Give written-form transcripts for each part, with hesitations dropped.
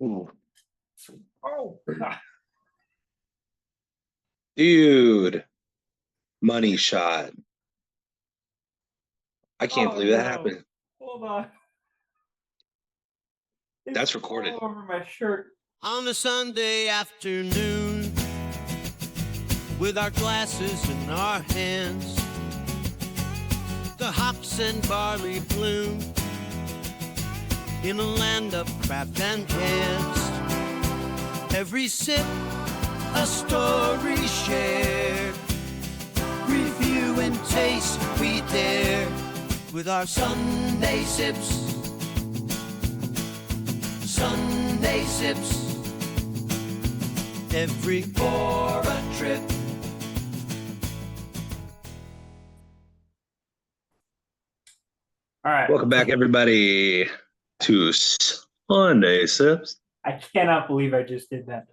Ooh. Oh, God. Dude, money shot. I can't Oh, believe that no. happened. Hold on. It's That's recorded. all over my shirt. On a Sunday afternoon, with our glasses in our hands, the hops and barley bloom in a land of craft and cans. Every sip a story shared, review and taste we dare with our Sunday sips. Sunday sips, every for a trip. All right. Welcome back, everybody, to Sunday Sips. I cannot believe I just did that.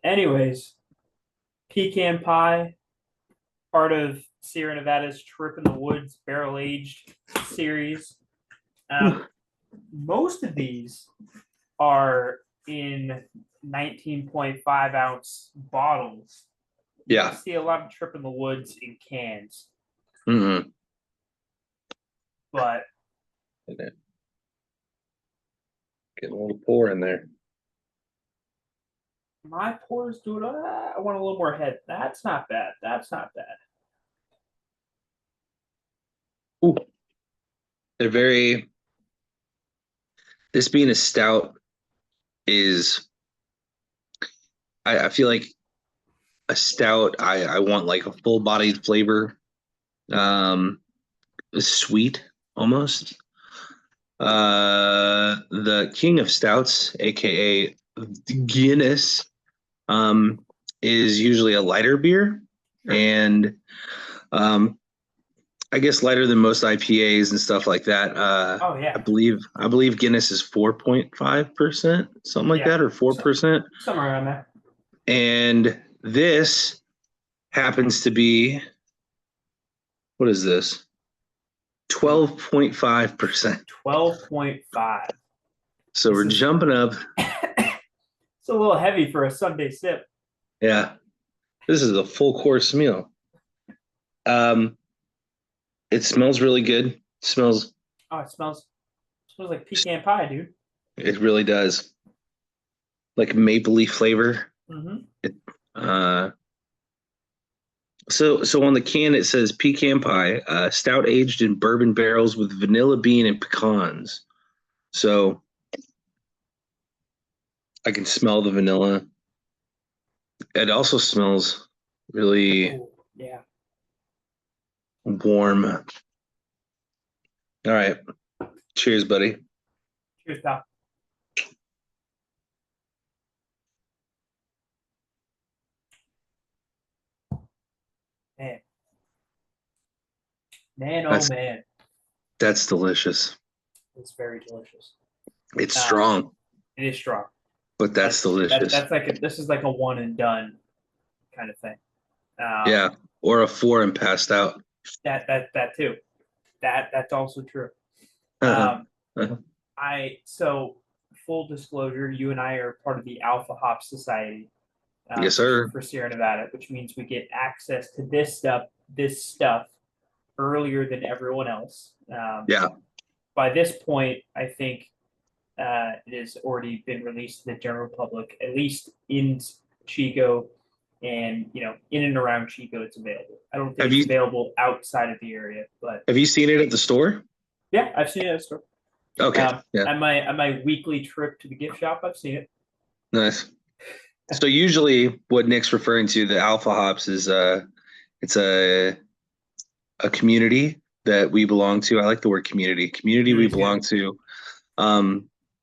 Anyways, pecan pie, part of Sierra Nevada's Trip in the Woods barrel aged series. Most of these are in 19.5 ounce bottles. Yeah. You see a lot of Trip in the Woods in cans. Mm-hmm. But Getting a little pour in there. my pours do it. I want a little more head. That's not bad. That's not bad. Ooh. They're very. This being a stout is. I feel like a stout. I want like a full bodied flavor. Sweet almost. The king of stouts, aka Guinness, is usually a lighter beer, and I guess lighter than most IPAs and stuff like that. Oh yeah, I believe Guinness is 4.5%, something like that, or 4%. Somewhere around there. And this happens to be, what is this? 12.5%. 12.5. So we're jumping up. It's a little heavy for a Sunday sip. Yeah. This is a full course meal. It smells really good. Smells it smells like pecan pie, dude. It really does. Like maple leaf flavor. Mm-hmm. So on the can it says pecan pie, stout aged in bourbon barrels with vanilla bean and pecans. So I can smell the vanilla. It also smells really warm. All right. Cheers, buddy. Cheers, pal. Man. That's delicious. It's very delicious. It's strong. It is strong. But that's delicious. This is like a one and done kind of thing. Yeah, or a 4 and passed out. That too. That's also true. So full disclosure, you and I are part of the Alpha Hop Society. Yes, sir. For Sierra Nevada, which means we get access to this stuff earlier than everyone else. Yeah. By this point, I think it has already been released to the general public, at least in Chico, and in and around Chico, it's available. I don't think it's available outside of the area, but have you seen it at the store? Yeah, I've seen it at the store. Okay. On my weekly trip to the gift shop, I've seen it. Nice. So usually, what Nick's referring to, the Alpha Hops, is it's a community that we belong to. I like the word community. Community we belong to.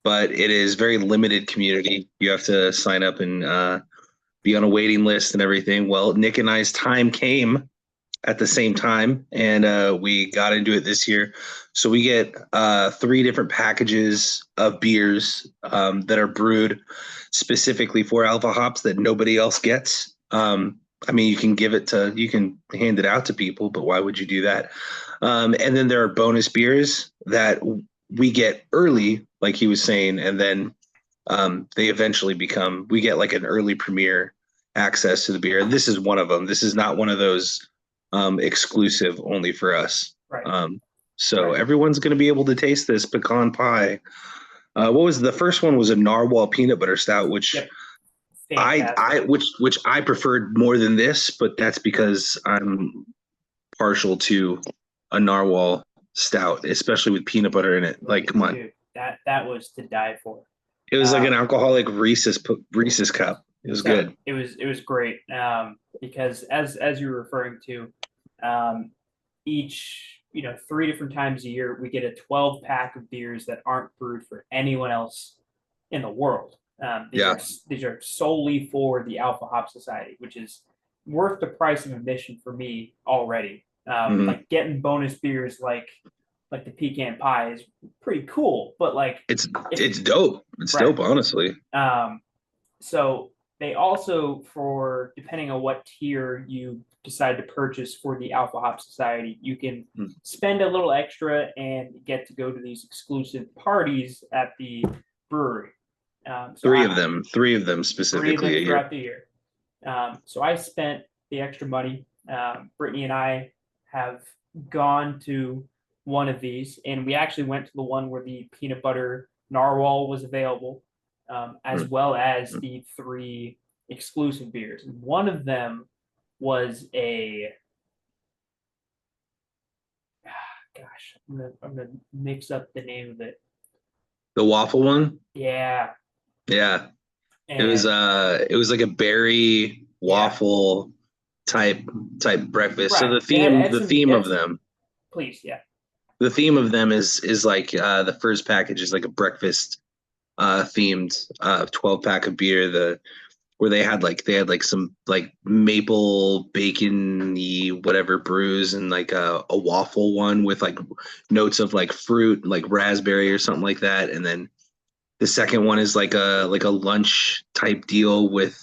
But it is very limited community. You have to sign up and be on a waiting list and everything. Well, Nick and I's time came at the same time, and we got into it this year. So we get 3 different packages of beers that are brewed specifically for Alpha Hops that nobody else gets. I mean, you can hand it out to people, but why would you do that? And then there are bonus beers that we get early, like he was saying, and then they eventually we get like an early premiere access to the beer. And this is one of them. This is not one of those exclusive only for us. Right. So everyone's going to be able to taste this pecan pie. What was the first one? Was a narwhal peanut butter stout, which Yep. which I preferred more than this, but that's because I'm partial to a narwhal stout, especially with peanut butter in it. Like, come on. Dude, that was to die for. It was like an alcoholic Reese's cup. It was good. It was great. Because as you were referring to, each 3 different times a year we get a 12-pack of beers that aren't brewed for anyone else in the world. These are solely for the Alpha Hop Society, which is worth the price of admission for me already. Like getting bonus beers like the pecan pie is pretty cool, but like it's dope. It's dope, honestly. So they also, for depending on what tier you decide to purchase for the Alpha Hop Society, you can spend a little extra and get to go to these exclusive parties at the brewery. Three of them specifically a year. throughout the year. So I spent the extra money. Brittany and I have gone to one of these, and we actually went to the one where the peanut butter narwhal was available, as well as the 3 exclusive beers. And one of them was I'm gonna mix up the name of it. The waffle one? Yeah. Yeah. And it was like a berry waffle type breakfast. Right. So the theme of them. Please, yeah. The theme of them is like the first package is like a breakfast themed 12-pack of beer, where they had some like maple bacon-y whatever brews, and like a waffle one with like notes of like fruit, like raspberry or something like that. And then the second one is like a lunch type deal with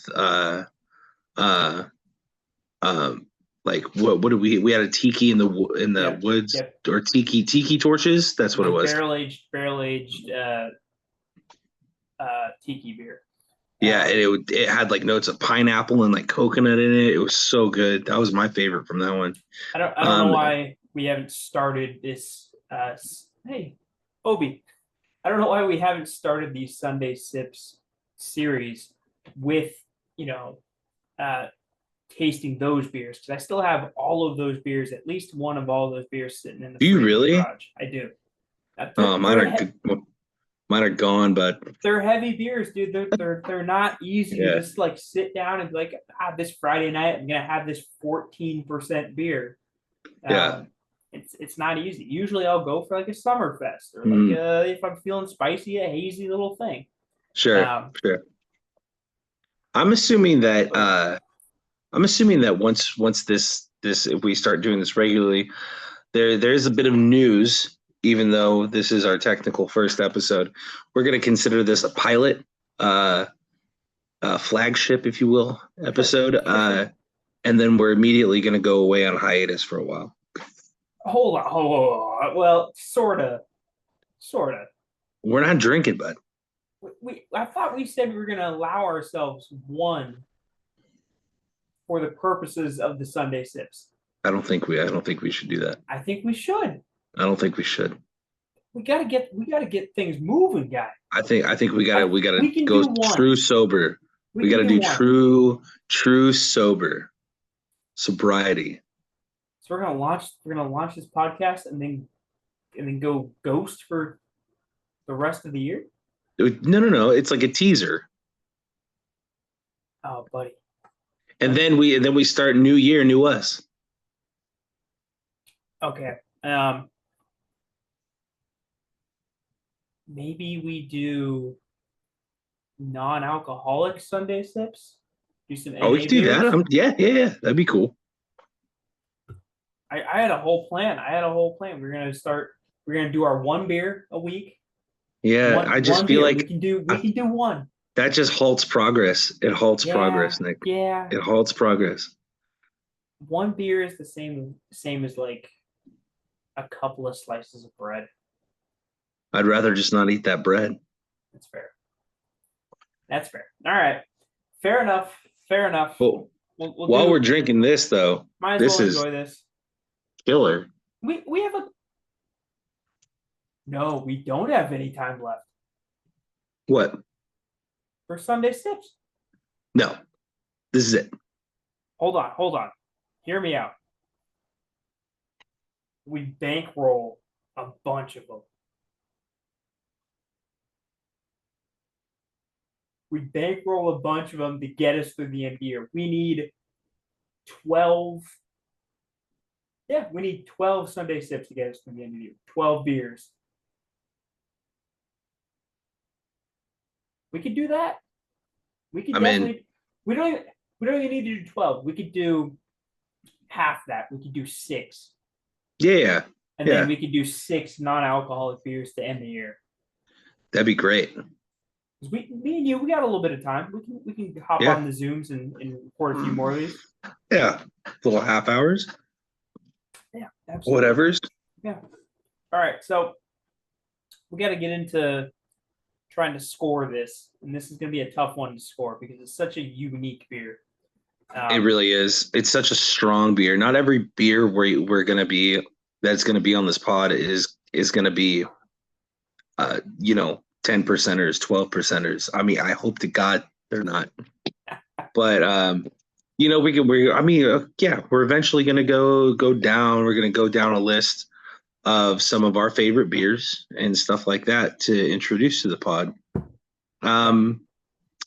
like what did we had a tiki in the woods, or tiki torches. That's what it was. Barrel aged tiki beer. Yeah, and it had like notes of pineapple and like coconut in it. It was so good. That was my favorite from that one. I don't know why we haven't started this. Hey, Obi, I don't know why we haven't started these Sunday Sips series with tasting those beers, because I still have all of those beers, at least one of all those beers sitting in the. Do you really? Garage. I do. Mine are gone, but they're heavy beers, dude. They're not easy to just like sit down and be like, this Friday night I'm gonna have this 14% beer. It's not easy. Usually I'll go for like a Summerfest, or like if I'm feeling spicy, a hazy little thing. Sure. I'm assuming that once this if we start doing this regularly, there's a bit of news. Even though this is our technical first episode, we're going to consider this a pilot, flagship, if you will, episode. And then we're immediately going to go away on hiatus for a while. Hold on. Well, sort of. We're not drinking, bud. I thought we said we were going to allow ourselves one for the purposes of the Sunday Sips. I don't think we should do that. I think we should. I don't think we should. We gotta get things moving, guys. I think we gotta go true sober. We gotta do true sober sobriety. So we're gonna launch this podcast and then go ghost for the rest of the year. No. It's like a teaser. Oh, buddy. And then we start new year, new us. Okay. Maybe we do non-alcoholic Sunday Sips. Do some. We can do that. Yeah. That'd be cool. I had a whole plan. We're gonna do our one beer a week. Yeah, I just feel like we can do one. That just halts progress. It halts progress, Nick. Yeah. It halts progress. One beer is the same as like a couple of slices of bread. I'd rather just not eat that bread. That's fair. That's fair. All right. Fair enough. Fair enough. Well, We'll while do, we're drinking this, though, might as this well is enjoy this. killer. We have a no, we don't have any time left What? for Sunday sips. No, this is it. Hold on. Hear me out. We bankroll a bunch of them. We bankroll a bunch of them to get us through the end of the year. We need 12. Yeah, we need 12 Sunday sips to get us through the end of the year. 12 beers. We could do that. We could definitely. We don't even need to do 12. We could do half that. We could do 6. Yeah. And then we could do 6 non-alcoholic beers to end the year. That'd be great. Me and you, we got a little bit of time. We can hop on the Zooms and record a few more of these. Yeah, little half hours. Yeah, absolutely. Whatever's. Yeah. All right, so we got to get into trying to score this, and this is going to be a tough one to score because it's such a unique beer. It really is. It's such a strong beer. Not every beer we're going to be that's going to be on this pod is going to be 10 percenters, 12 percenters. I mean, I hope to God they're not. But we're eventually going to go down. We're going to go down a list of some of our favorite beers and stuff like that to introduce to the pod.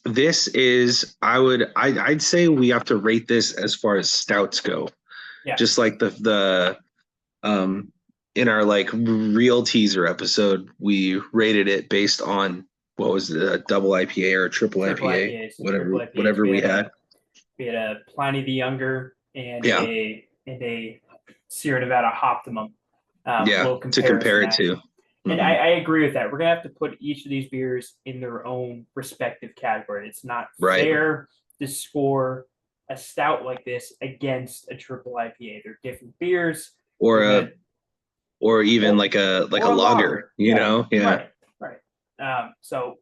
This is I'd say we have to rate this as far as stouts go. Yeah. Just like the in our like real teaser episode, we rated it based on what was it, a double IPA or a triple IPA, whatever we had. We had a Pliny the Younger and a Sierra Nevada Optimum. To compare it to. And I agree with that. We're gonna have to put each of these beers in their own respective category. It's not fair to score a stout like this against a triple IPA. They're different beers. Or even like a lager, you know? Yeah. Right. So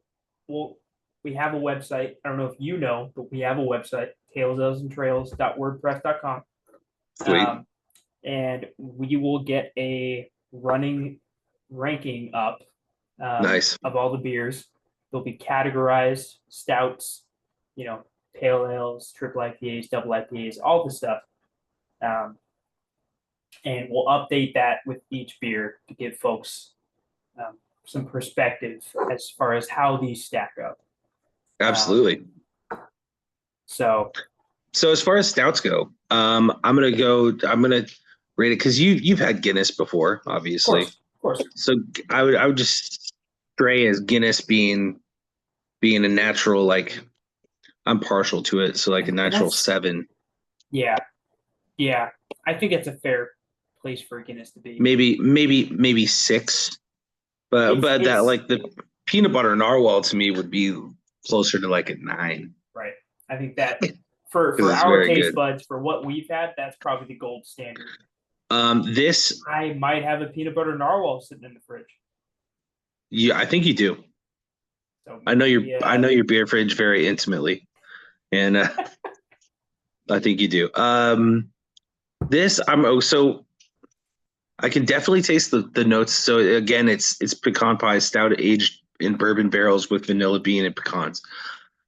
we have a website. I don't know if you know, but we have a website, talesandtrails.wordpress.com. Sweet. And we will get a running ranking up nice of all the beers. They'll be categorized, stouts, pale ales, triple IPAs, double IPAs, all the stuff. And we'll update that with each beer to give folks some perspective as far as how these stack up. Absolutely. So as far as stouts go, I'm gonna rate it because you've had Guinness before, obviously. Of course. So I would just stray as Guinness being a natural, like I'm partial to it, so like a natural 7. Yeah. I think it's a fair place for Guinness to be. Maybe 6, but that like the peanut butter narwhal to me would be closer to like a 9. Right. I think that for our taste buds, for what we've had, that's probably the gold standard. This I might have a peanut butter narwhal sitting in the fridge. Yeah, I think you do. So I know your beer fridge very intimately, and I think you do. This so I can definitely taste the notes. So again, it's pecan pie stout aged in bourbon barrels with vanilla bean and pecans.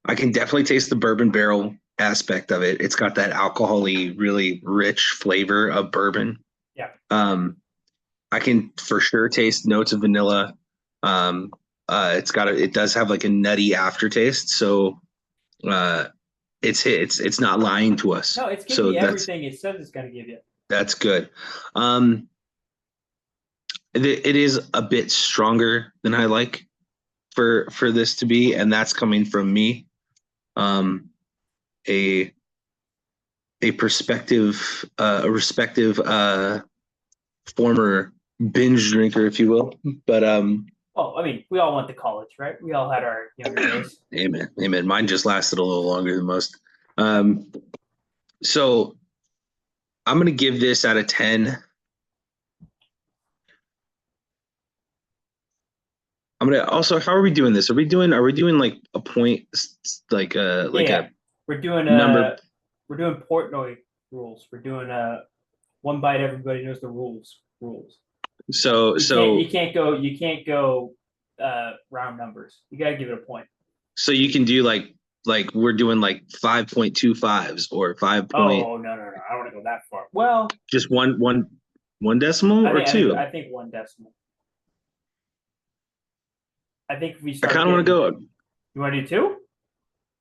I can definitely taste the bourbon barrel aspect of it. It's got that alcoholy, really rich flavor of bourbon. Yeah. I can for sure taste notes of vanilla. It does have like a nutty aftertaste. So it's not lying to us. No, it's giving you everything it says it's going to give you. That's good. It is a bit stronger than I like for this to be, and that's coming from me. A respective former binge drinker, if you will. But I mean, we all went to college, right? We all had our younger days. Amen. Mine just lasted a little longer than most. So I'm gonna give this out of 10. I'm gonna also. How are we doing this? Are we doing like a point, like Yeah, a we're doing number? Portnoy rules. We're doing one bite. Everybody knows the rules. So You can't go round numbers. You gotta give it a point. so you can do like we're doing like 5.25s or 5 point, Oh no. I don't want to go that far. Well, just one decimal or two. I think one decimal. I think if we I start kind of want to getting, go. you want to do two?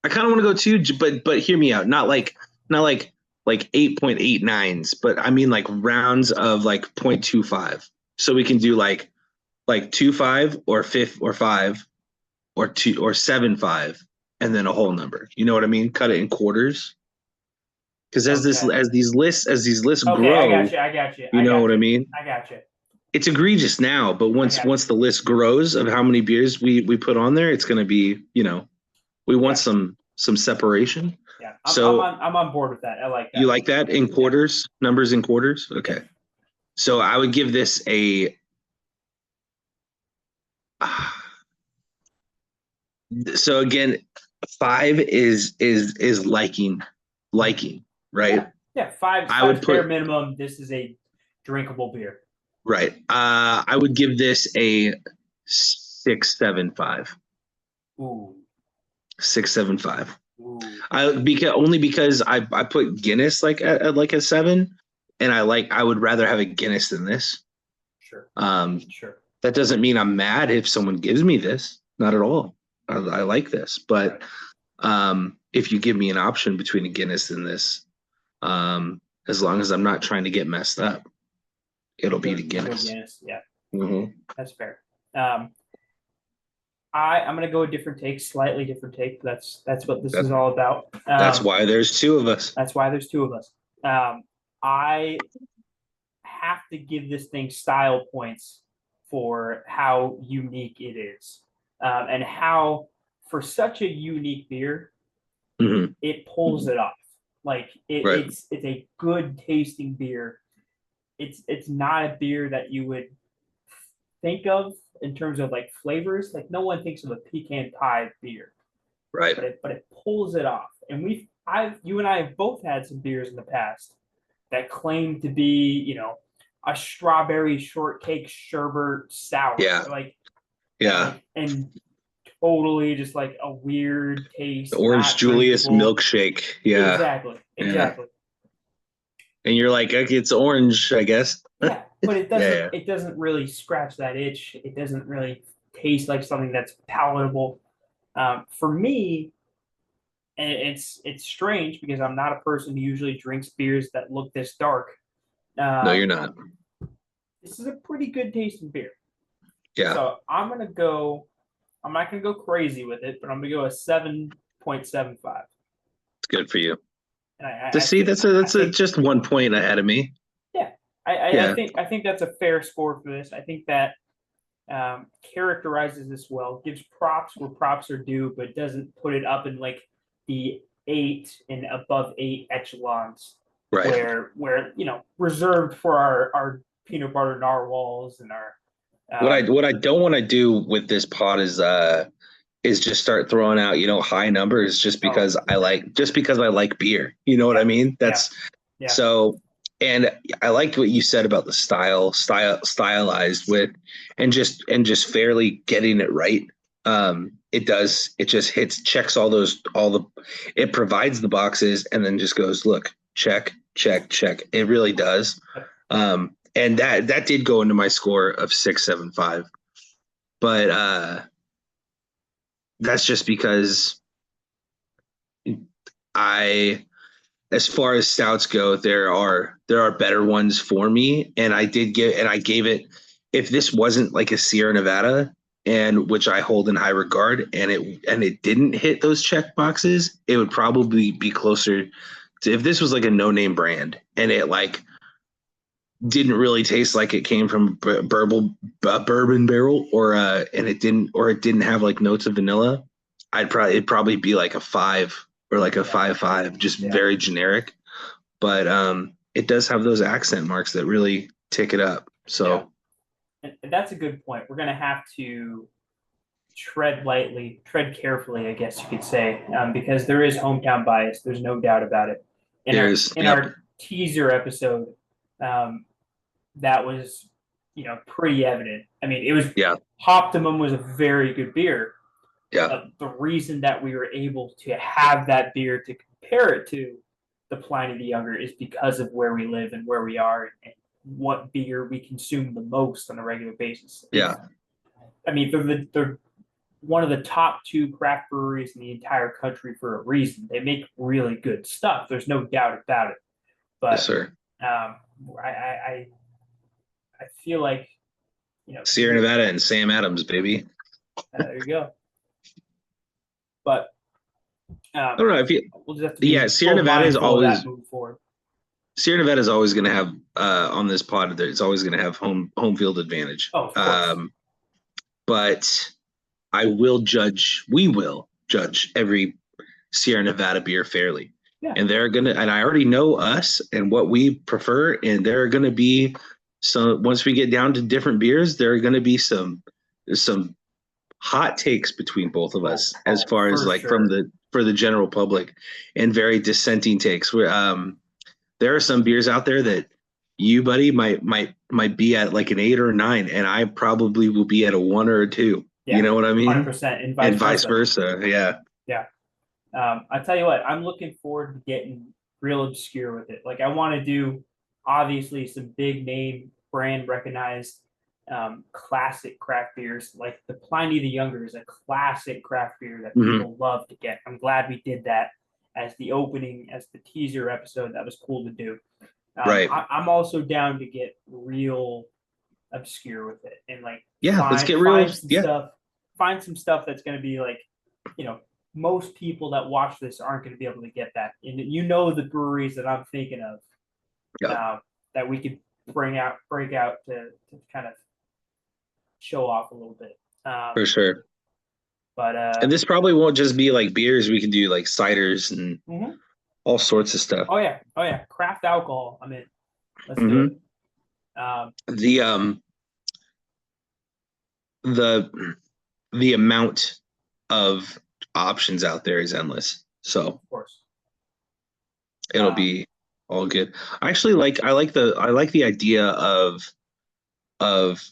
I kind of want to go two, but hear me out. Not like 8.89s, but I mean like rounds of like 0.25. So we can do like 2.5 or fifth or 5 or 2 or 7.5 and then a whole number. You know what I mean? Cut it in quarters. Because Okay. as these lists Okay, I grow, got you. I got you. you I know got what I you. mean? I got you. It's egregious now, but I got once you. the list grows of how many beers we put on there, it's going to be, we want Yeah. some separation. Yeah, So I'm on board with that. I like that. you like that in quarters, numbers in quarters? Yeah. Okay. So I would give this a so again, 5 is liking, right? Yeah. I would Five's bare put minimum. This is a drinkable beer. right. I would give this a 6.75. Ooh. 6.75. Ooh. Because I put Guinness like at like a 7, and I would rather have a Guinness than this. Sure. Sure. That doesn't mean I'm mad if someone gives me this. Not at all. I like this, but if you give me an option between a Guinness and this, as long as I'm not trying to get messed up, it'll be the Guinness. Yeah. Mm-hmm. That's fair. I'm gonna go a different take, slightly different take. That's what this is all about. That's why there's two of us. That's why there's two of us. I have to give this thing style points for how unique it is, and how for such a unique beer, it pulls it off. Like it's a good tasting beer. It's not a beer that you would think of in terms of like flavors. Like no one thinks of a pecan pie beer, right? But it pulls it off. And you and I have both had some beers in the past that claim to be, a strawberry shortcake sherbet stout. Yeah. And totally just like a weird taste. The Orange Julius milkshake. Yeah. Exactly. Yeah. And you're like, okay, it's orange, I guess. Yeah, but it doesn't. It doesn't really scratch that itch. It doesn't really taste like something that's palatable. For me, and it's strange because I'm not a person who usually drinks beers that look this dark. No, you're not. This is a pretty good tasting beer. Yeah. So I'm not gonna go crazy with it, but I'm gonna go a 7.75. It's good for you. And that's just 1 point ahead of me. Yeah. I think that's a fair score for this. I think that characterizes this well, gives props where props are due, but doesn't put it up in like the 8 and above 8 echelons, right? Where reserved for our peanut butter narwhals and our. What I don't want to do with this pod is just start throwing out high numbers just because I like beer. You know what I mean? That's so. And I liked what you said about the stylized with, and just fairly getting it right. It checks it provides the boxes and then just goes, look, check. It really does. And that did go into my score of 6.75, but that's just because as far as stouts go, there are better ones for me, and I gave it. If this wasn't like a Sierra Nevada, and which I hold in high regard, and it didn't hit those check boxes, it would probably be closer to if this was like a no-name brand and it like didn't really taste like it came from bourbon barrel, or it didn't have like notes of vanilla. It'd probably be like a 5 or like a 5.5, just very generic. But it does have those accent marks that really tick it up. So and that's a good point. We're gonna have to tread lightly, tread carefully, I guess you could say, because there is hometown bias. There's no doubt about it. In our teaser episode, that was, pretty evident. I mean, it was Optimum was a very good beer. Yeah. The reason that we were able to have that beer to compare it to the Pliny the Younger is because of where we live and where we are and what beer we consume the most on a regular basis. Yeah. I mean, they're one of the top 2 craft breweries in the entire country for a reason. They make really good stuff. There's no doubt about it. But yes, sir. I feel like, Sierra Nevada and Sam Adams, baby. There you go. But I don't know if you. We'll just have to Sierra Nevada is always moving forward. Sierra Nevada is always going to have on this pod. It's always going to have home field advantage. Oh, of course. But we will judge every Sierra Nevada beer fairly. Yeah. And and I already know us and what we prefer. And there are going to be once we get down to different beers, there are going to be some hot takes between both of us as far as like sure. for the general public, and very dissenting takes. There are some beers out there that you, buddy, might be at like an 8 or a 9, and I probably will be at a 1 or a 2. Yeah, you know what I mean? 100%, and vice versa. Yeah. Yeah. I tell you what, I'm looking forward to getting real obscure with it. Like, I want to do obviously some big name, brand recognized, classic craft beers. Like the Pliny the Younger is a classic craft beer that people love to get. I'm glad we did that as the opening, as the teaser episode. That was cool to do. Right. I'm also down to get real obscure with it and like let's get real. Find some stuff that's going to be like, most people that watch this aren't going to be able to get that. And the breweries that I'm thinking of that we could break out to kind of show off a little bit. For sure. But and this probably won't just be like beers. We can do like ciders and all sorts of stuff. Oh yeah. Craft alcohol. I mean, let's do it. The amount of options out there is endless. So of course, it'll be all good. I like the idea of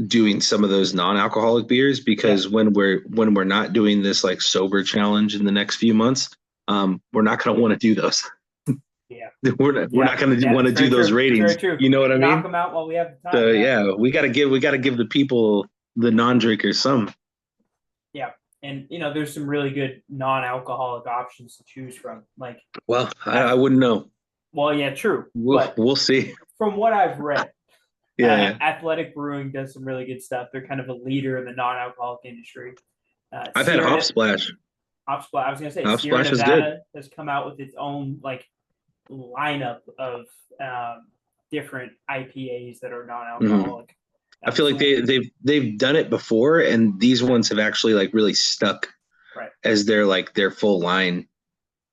doing some of those non-alcoholic beers, because when we're not doing this like sober challenge in the next few months, we're not going to want to do those. We're not going to want to do those ratings. You know what I mean? Knock them out while we have the time. We got to give the people, the non-drinkers, some. Yeah. And there's some really good non-alcoholic options to choose from. Like, well, I wouldn't know. Well, yeah, true. We'll see. From what I've read, Athletic Brewing does some really good stuff. They're kind of a leader in the non-alcoholic industry. I've had Hop Splash. I was going to say, Hop Sierra Splash Nevada has come out with its own like lineup of different IPAs that are non-alcoholic. I feel like they've done it before, and these ones have actually like really stuck as their full line.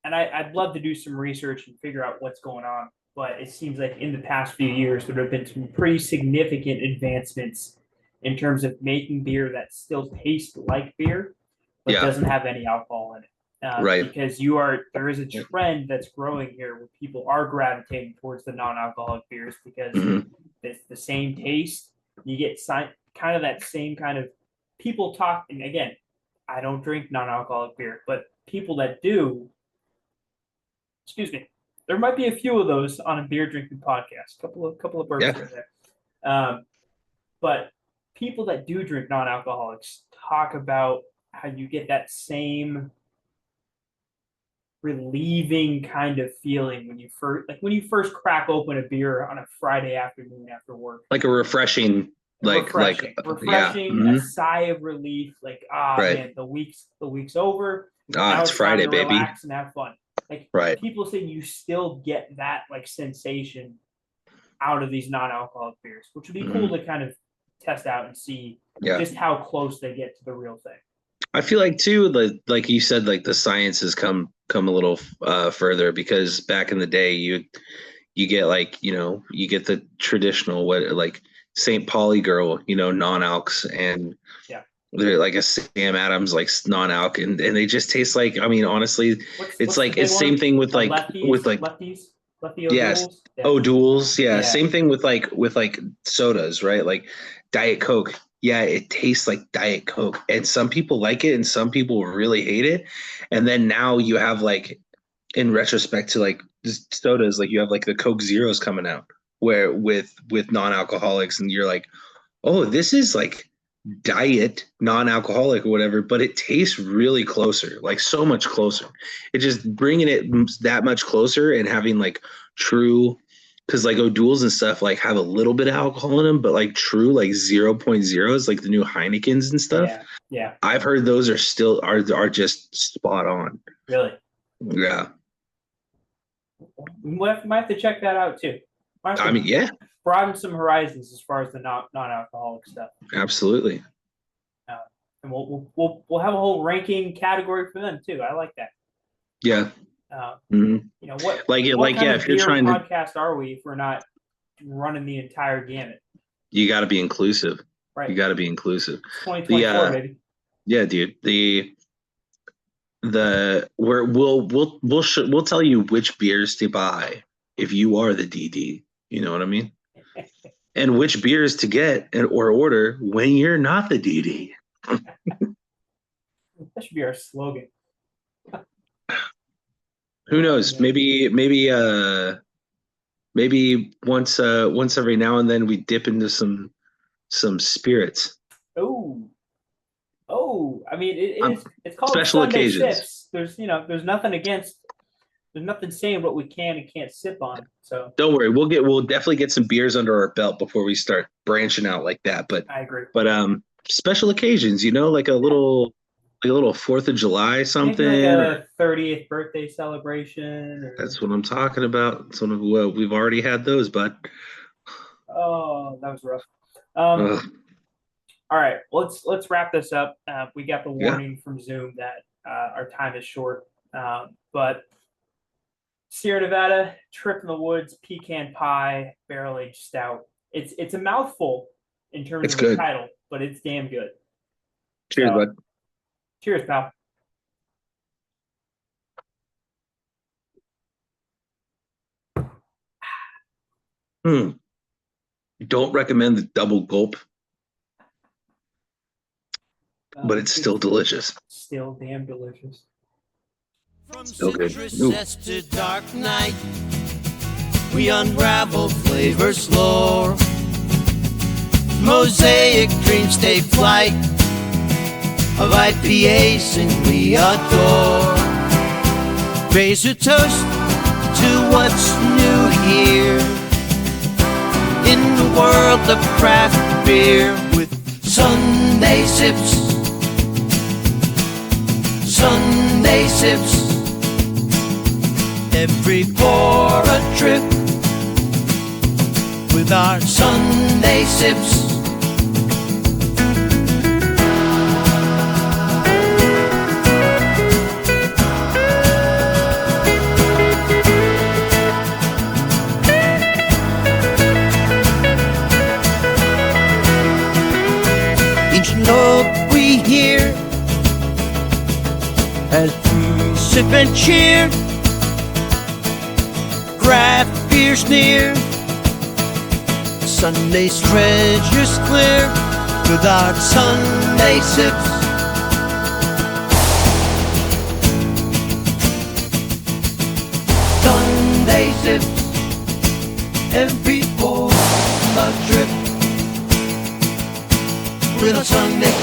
And I'd love to do some research and figure out what's going on, but it seems like in the past few years there have been some pretty significant advancements in terms of making beer that still tastes like beer, but doesn't have any alcohol in it. Because there is a trend that's growing here where people are gravitating towards the non-alcoholic beers because it's the same taste. You get kind of that same kind of people talk. And again, I don't drink non-alcoholic beer, but people that do, there might be a few of those on a beer drinking podcast. Couple of birds right there. But people that do drink non-alcoholics talk about how you get that same relieving kind of feeling when you first crack open a beer on a Friday afternoon after work. Like a refreshing, a sigh of relief. Like, man, the week's over. Now it's Friday, baby. Relax and have fun. Like, people say you still get that like sensation out of these non-alcoholic beers, which would be cool to kind of test out and see just how close they get to the real thing. I feel like too, like you said, like the science has come a little further, because back in the day you get you get the traditional St. Pauli girl, non-alcs, and They're like a Sam Adams like non-alc, and they just taste like. I mean, honestly, it's the like big it's one? same thing with like lefty yes, O'Doul's? Yeah. O'Doul's. Yeah, Yeah. same thing with like sodas, right? Like Diet Coke. Yeah, it tastes like Diet Coke, and some people like it, and some people really hate it. And then now you have like, in retrospect to like sodas, like you have like the Coke Zeros coming out, where with non-alcoholics, and you're like, oh, this is like diet non-alcoholic or whatever, but it tastes really closer, like so much closer. It just bringing it that much closer and having like true, because like O'Doul's and stuff like have a little bit of alcohol in them, but like true like 0.0 is like the new Heinekens and stuff. Yeah. I've heard those are just spot on. Really? Yeah. We might have to check that out too. I mean, yeah, broaden some horizons as far as the non-alcoholic stuff. absolutely. And we'll have a whole ranking category for them too. I like that. Yeah. You know what? Like what kind yeah, of if you're beer trying to, podcast are we if we're not running the entire gamut? you got to be inclusive. Right. You got to be inclusive. It's 2024, baby. Yeah, dude. We'll tell you which beers to buy if you are the DD. You know what I mean? And which beers to get or order when you're not the DD. That should be our slogan. Who knows? Maybe once every now and then we dip into some spirits. Oh, I mean it's called special Sunday occasions. Sips. There's nothing saying what we can and can't sip on. So Don't worry, we'll definitely get some beers under our belt before we start branching out like that. But I agree. But special occasions, like a little 4th of July something. Maybe like a 30th birthday celebration. That's what I'm talking about. Well, we've already had those, bud. Oh, that was rough. All right, let's wrap this up. We got the warning from Zoom that our time is short. But Sierra Nevada, Trip in the Woods, Pecan Pie, Barrel Aged Stout. It's a mouthful in terms of the title, but it's damn good. Cheers, bud. Cheers, pal. Don't recommend the double gulp, but it's still delicious. Still damn delicious. From Still good. citrus to dark night, we unravel flavors lore. Mosaic dreams take flight of IPAs, and we adore. Raise a toast to what's new here in the world of craft beer with Sunday Sips. Sunday Sips. Every pour a trip with our Sunday Sips. Each note we hear as we sip and cheer. Craft beer's near, Sunday's treasures clear with our Sunday Sips. Sunday Sips, every pour a trip with a Sunday